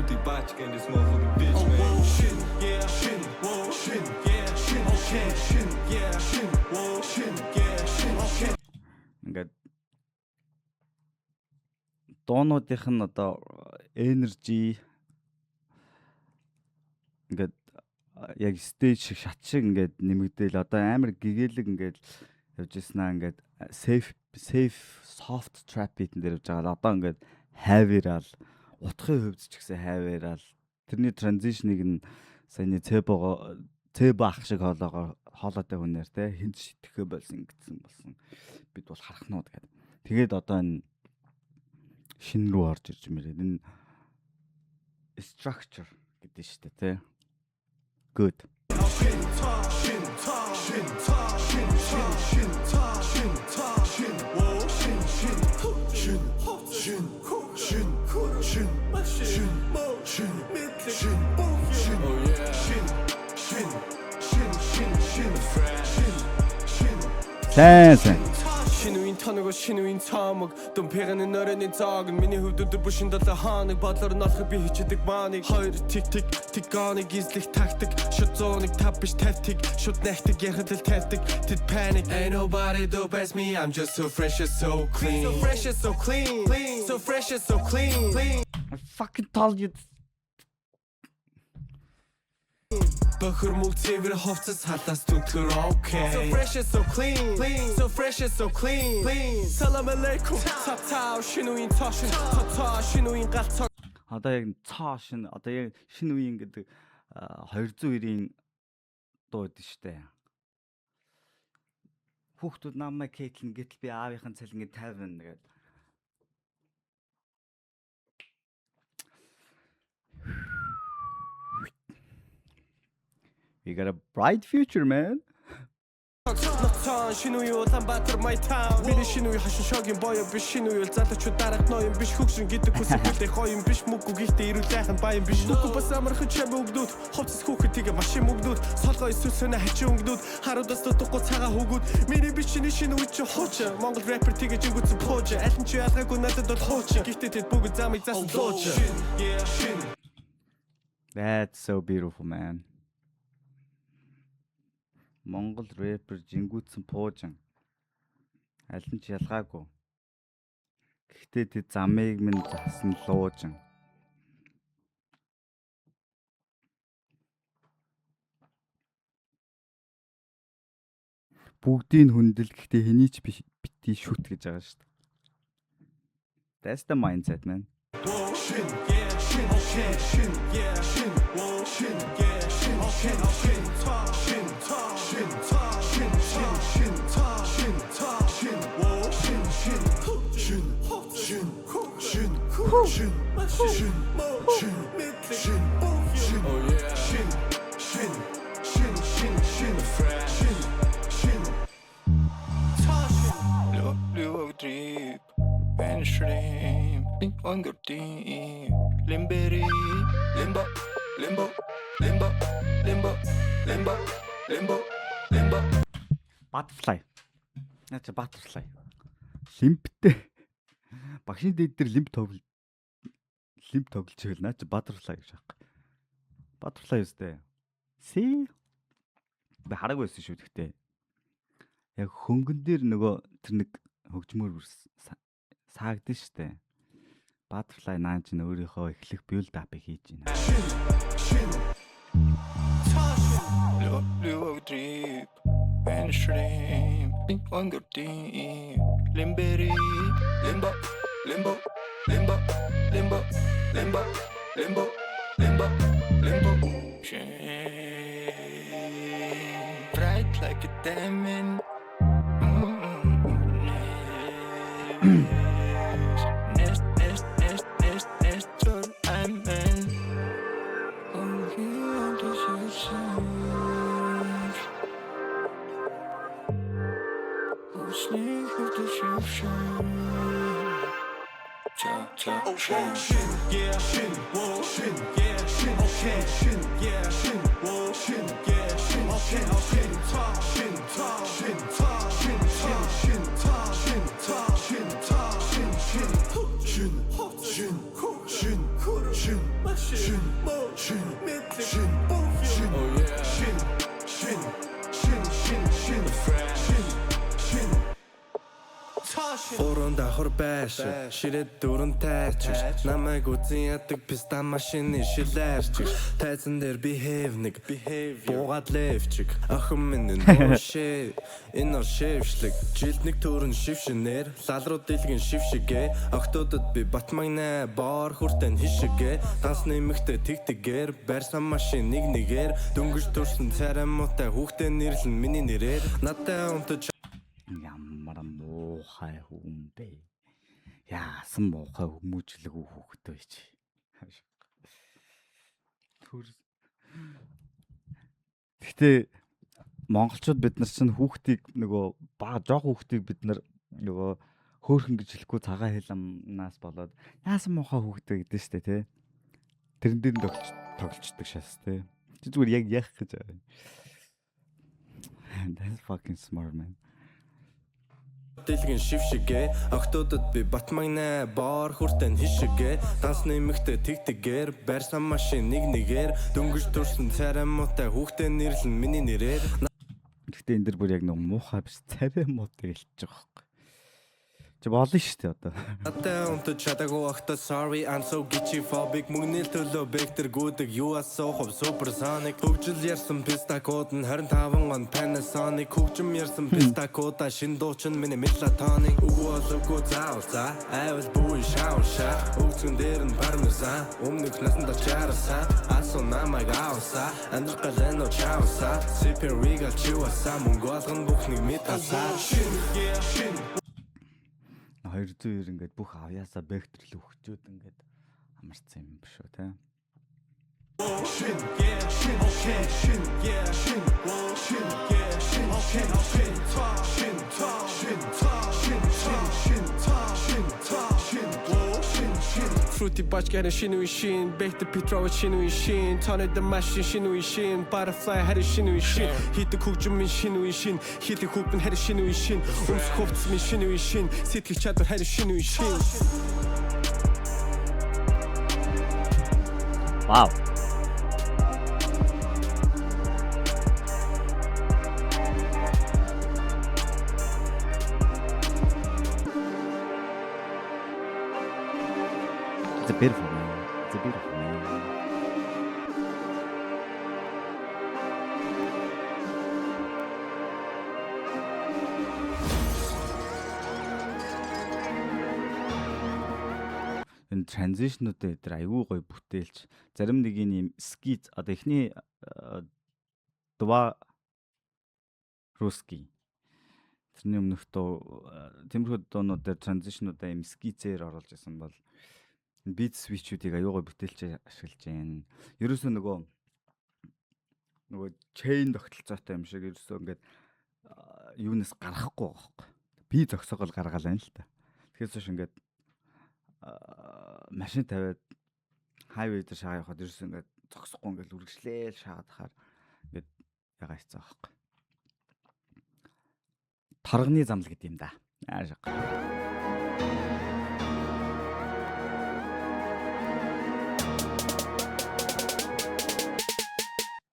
die Batsch in this motherfucking bitch, man. Oh, shit, yeah, shit, whoa, shit, yeah, shit, okay, shit, yeah, shit, whoa, shit, yeah, shit, okay. Ингээд доонуудынх нь одоо energy ингээд яг stage шиг шат шиг ингээд нэмэгдээл одоо амар гэгээлэг ингээд явж ирснаа ингээд safe soft trap beat дээр явж байгаа. Одоо ингээд heavy-рал утгын хувьд ч гэсэн heavy-рал тэрний transition-ыг нь саяны цэбо ах шиг хоолойтой хүнээр те хинт шитгэхэ болсон гэсэн болсон. Бид бол харахнууд гэдэг. Тэгээд одоо энэ шин рүү орж ирж мэрээ. Энэ structure гэдэг шүү дээ те. Good. Сайн. Шинүүийн таныг шинүүийн цаамаг Дүмпэрэн нөрөний цаган Миний хөвдөд бүшин долоо хааныг Бодлоор нь олохыг би хичээдэг мааныг Хоёр тик гааныг гизлэх тактик Шууд зооныг тав биш тавтик Шууд näхтэг ярхад л тавтик Тэд panic Ain't nobody do past me I'm just so fresh and so clean So fresh and so clean So fresh and so clean I fucking told you. Бохор мөг цэвэр хувцас халаас түнтгэр okay So fresh and so clean So fresh and so clean Salam alaikum Таа шинүүийн цаашин Таа шинүүийн галцаа Одоо яг цаашин одоо яг шинэ үеийн гэдэг 290-ийн дуу гэдэг штэ. Хүүхдүүд намайг кейтлэн гэтэл би аавынхын цалингийн 50 гэдэг. You got a bright future, man. Нацаа шинүүийн Улаанбаатар my town Миний шинүүийн хашин шогийн боё биш шинүүийн залуучууд дарах ноён биш хөгшин гэдэг хүсэлтэй хоён биш мөг гихтэй ирүүлэхэн баян биш нүг бас амархан чам өгдүүд хувцас хүүхэд тэгээ машин өгдүүд солгоо эсвэл хачин өгдүүд харуудаас дутхгүй цагаа хөгүүд миний биш шинүүийн чи хууч Монгол рэпер тэгээ жингүүцэн пууж аль нь ч ялгаагүй надад бол хууч гихтэй тэд бүгд замыг заасан дууж That's so beautiful, man. Монгол рэпер жингүүцэн пуужин аль нь ч ялгаагүй. Гэхдээ тэд замыг минь засан луужин. Бүгдийн хүндэл гэхдээ хэний ч бити шүт гэж байгаа шүү дээ. That's the mindset, man. Butterfly. Наач butterfly. Лимптэй. Багшийн дээд дээр лимп тоглож ивэл наач butterfly гэж аахгүй. Butterfly үстэй. See? Би хараагүй байсан шүү гэхдээ. Яг хөнгөн дээр нөгөө тэр нэг хөгжмөр саагдсан штэ. Butterfly наач н өөрийнхөө эхлэх build up-ыг хийж байна. Bright like a diamond. Oh shit, yeah, shit, whoa, shit, yeah, shit, okay, shit, yeah, shit, whoa, shit, yeah, shit, okay, shit, shit, shit, shit, shit, shit, shit, shit, shit, shit, shit, shit, Уран давхар байш ширээд дөрөн тайч намайг үзэн ядаг писта машины шилэрч тайзан дээр behave нэг буугаад левчиг охин минь нөөшээ энэ шившлэг жилд нэг төрөн шившнэр лалруу дэлгэн шившигэ октодод би батмагнаа бор хүртэн хишигэ дансны мэгтэй тэгтэгээр барьсан машин нэг нэгээр дөнгөж төрсөн царай муутай хүүхдээ нэрлэн миний нэрээр надтай унтаж Ямар муухай хүн бэ? Яасан муухай хүмүүжлэг хүүхдтэй чи. Гэтэ монголчууд бид нар чинь хүүхдийг нөгөө бага жоох хүүхдийг бид нар нөгөө хөөхөн гэж хэлэхгүй цагаан хэлэмнаас болоод яасан муухай хүүхдтэй гэдэг штэ тий. Тэрэн дээр тоглолцдог шээс тий. Чи зүгээр яг яах гэж байгаа юм. That's fucking smart man. дэлгэн шившигэ октодод би батмагнаа бор хүртэн хишигэ дансны мэгтэй тэгтэгээр барьсан машин нэг нэгээр дөнгөж төрсөн царай муутай хүүхдээ нэрлэн миний нэрээр Гэхдээ энэ дэр бүр яг нэг муухай биш царай муутай хэлж байгаа байхгүй. Чи болно шүү дээ одоо. Надтай унтаж чадаагүй ахта sorry I'm so gitchy phobic мөнгөний төлөө бектер гүдэг юу асуух supersonic хөгжил ярьсан пистакод нь 25 он Panasonic хөгжим ярьсан пистакода шин дуучин миний melatonin өгөөлөгөө заавалзаа айвал бүү шаушаа өгцөн дээр нь пармезан өмнөх насанд чараса асуу намайг авса андргалено чауса супер regal чуаса мөнгө олгон бүхнийг мэдасаа шин 200 ингээд бүх авьяасаа бэктрэл өгчөөд ингээд амарсан юм биш үү те. Fruity бачганы шинэ шин Бэхтер Петрова шинэ шин Тонед машин шинэ шин Butterfly харин шинэ шин Хитэг хөгжим минь шинэ шин Хитэг хүүхэн харин шинэ шин Өмс хувцс минь шинэ шин Сэтгэл чадвар харин шинэ шин Вау. It's a beautiful man. It's a beautiful man. Энэ транзишнуудын дээр айгүй гоё бүтээлч зарим нэг юм скиз одоо эхний два русский тэрний өмнөх дуу тиймэрхүү дуунууд дээр транзишнуудаа юм скизээр оруулж байсан бол бит свичүүдийг аюугаа бүтээлч ашиглаж байна. Ерөөсөө нөгөө чейн тогтолцоотой юм шиг ерөөсөө ингээд юунаас гарахгүй байгаа байхгүй. Би зөксөгөл гаргаал байна л та. Тэгэхээр ч ингээд машин тавиад хайвей дээр шагаа явахад ерөөсөө ингээд зөксөхгүй ингээд үргэлжлээл шаагаад хахаар ингээд ягаа хийцээ байхгүй. Тарганы замл гэдэг юм да. Аашаа.